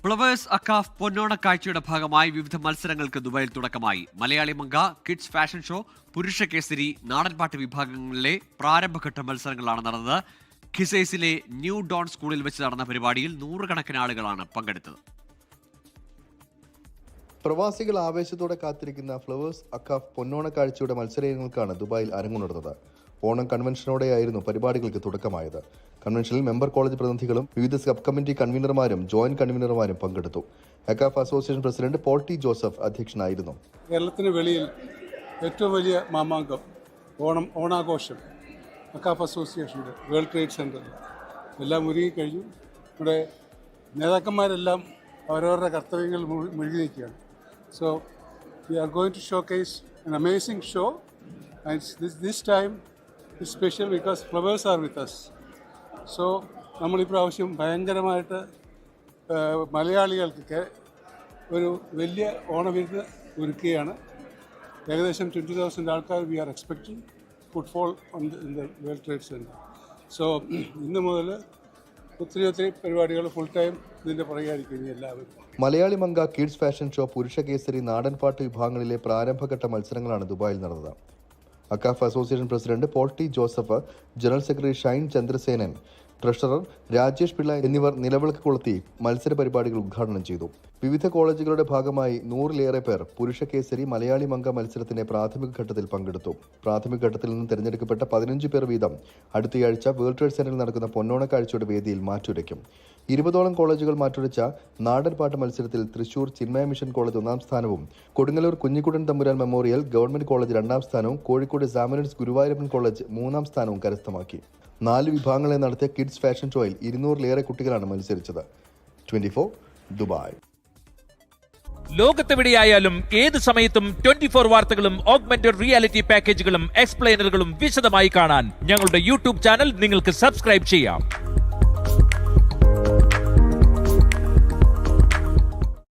Flowers Akcaf പൊന്നോണക്കാഴ്ചയുടെ ഭാഗമായി വിവിധ മത്സരങ്ങൾക്ക് ദുബായിൽ തുടക്കമായി. Malayali Manga, kids fashion show, Purusha Kesari, നാടൻപാട്ട് വിഭാഗങ്ങളിലെ പ്രാരംഭഘട്ട മത്സരങ്ങളാണ് നടന്നത്. ഖിസൈസിലെ ന്യൂ ഡോൺ സ്കൂളിൽ വെച്ച് നടന്ന പരിപാടിയിൽ നൂറുകണക്കിന് ആളുകളാണ് പങ്കെടുത്തത്. പ്രവാസികൾ ആവേശത്തോടെ കാത്തിരിക്കുന്ന ഫ്ലവേഴ്സ് അക്കാഫ് പൊന്നോണക്കാഴ്ചയുടെ മത്സരങ്ങൾക്കാണ് ദുബായിൽ അരങ്ങുണർന്നത്. ഓണം കൺവെൻഷനോടെയായിരുന്നു പരിപാടികൾക്ക് തുടക്കമായത്. കൺവെൻഷനിൽ മെമ്പർ കോളേജ് പ്രതിനിധികളും വിവിധ സബ് കമ്മിറ്റി കൺവീനർമാരും ജോയിന്റ് കൺവീനർമാരും പങ്കെടുത്തു. അക്കാഫ് അസോസിയേഷൻ പ്രസിഡന്റ് പോൾ ടി ജോസഫ് അധ്യക്ഷനായിരുന്നു. കേരളത്തിന് വെളിയിൽ ഏറ്റവും വലിയ മാമാങ്കം ഓണാഘോഷം അക്കാഫ് അസോസിയേഷൻ്റെ വേൾഡ് ട്രേഡ് സെൻ്ററിൽ എല്ലാം ഒരുങ്ങിക്കഴിഞ്ഞു. ഇവിടെ നേതാക്കന്മാരെല്ലാം അവരവരുടെ കർത്തവ്യങ്ങൾ മുഴുകി നിൽക്കുകയാണ്. So we are going to showcase an amazing show and this time is special because flowers are with us. So നമ്മളിപ്രാവശ്യം ഭയങ്കരമായിട്ട് മലയാളികൾക്ക് ഒരു വലിയ ഓണവിരുന്ന് ഒരുക്കുകയാണ്. ഏകദേശം 20,000 ആൾക്കാർ we are expecting footfall in the World Trade Center. So ഇന്ന് മുതൽ ഒത്തിരി പരിപാടികൾ ഫുൾ ടൈം ഇതിൻ്റെ പുറകെയായിരിക്കും എല്ലാവരും. Malayali Manga, kids fashion show, Purusha Kesari, നാടൻപാട്ട് വിഭാഗങ്ങളിലെ പ്രാരംഭഘട്ട മത്സരങ്ങളാണ് ദുബായിൽ നടന്നത്. AKCAF association president Paul T Joseph, general secretary Shine Chandrasenan, treasurer Rajesh Pillai എന്നിവർ നിലവിളക്ക് കൊളുത്തി മത്സര പരിപാടികൾ ഉദ്ഘാടനം ചെയ്തു. വിവിധ കോളേജുകളുടെ ഭാഗമായി 100-ലേറെ പേർ പുരുഷ കേസരി, മലയാളി മംഗ മത്സരത്തിന്റെ പ്രാഥമിക ഘട്ടത്തിൽ പങ്കെടുത്തു. പ്രാഥമിക ഘട്ടത്തിൽ നിന്ന് തിരഞ്ഞെടുക്കപ്പെട്ട 15 പേർ വീതം അടുത്തയാഴ്ച വേൾഡ് ട്രേഡ് സെന്ററിൽ നടക്കുന്ന പൊന്നോണക്കാഴ്ചയുടെ വേദിയിൽ മാറ്റുരയ്ക്കും. 20ഓളം കോളേജുകൾ മാറ്റുരച്ച നാടൻപാട്ട് മത്സരത്തിൽ തൃശൂർ ചിന്മയ മിഷൻ കോളേജ് 1ാം സ്ഥാനവും, കൊടുങ്ങല്ലൂർ കുഞ്ഞിക്കുട്ടൻ തമ്പുരാൻ മെമ്മോറിയൽ ഗവൺമെന്റ് കോളേജ് 2ാം സ്ഥാനവും, കോഴിക്കോട് സാമനൻസ് ഗുരുവായൂരപ്പൻ കോളേജ് 3ാം സ്ഥാനവും കരസ്ഥമാക്കി. 4 വിഭാഗങ്ങളെ നടത്തിയ കിഡ്സ് ഫാഷൻ ഷോയിൽ 200-ലേറെ കുട്ടികളാണ് മത്സരിച്ചത്. 24 ദുബായ്. ലോകത്തെവിടെയായാലും ഏത് സമയത്തും 24 വാർത്തകളും ഓഗ്മെന്റഡ് റിയാലിറ്റി പാക്കേജുകളും എക്സ്പ്ലെയിനറുകളും വിശദമായി കാണാൻ ഞങ്ങളുടെ യൂട്യൂബ് ചാനൽ നിങ്ങൾക്ക് സബ്സ്ക്രൈബ് ചെയ്യാം.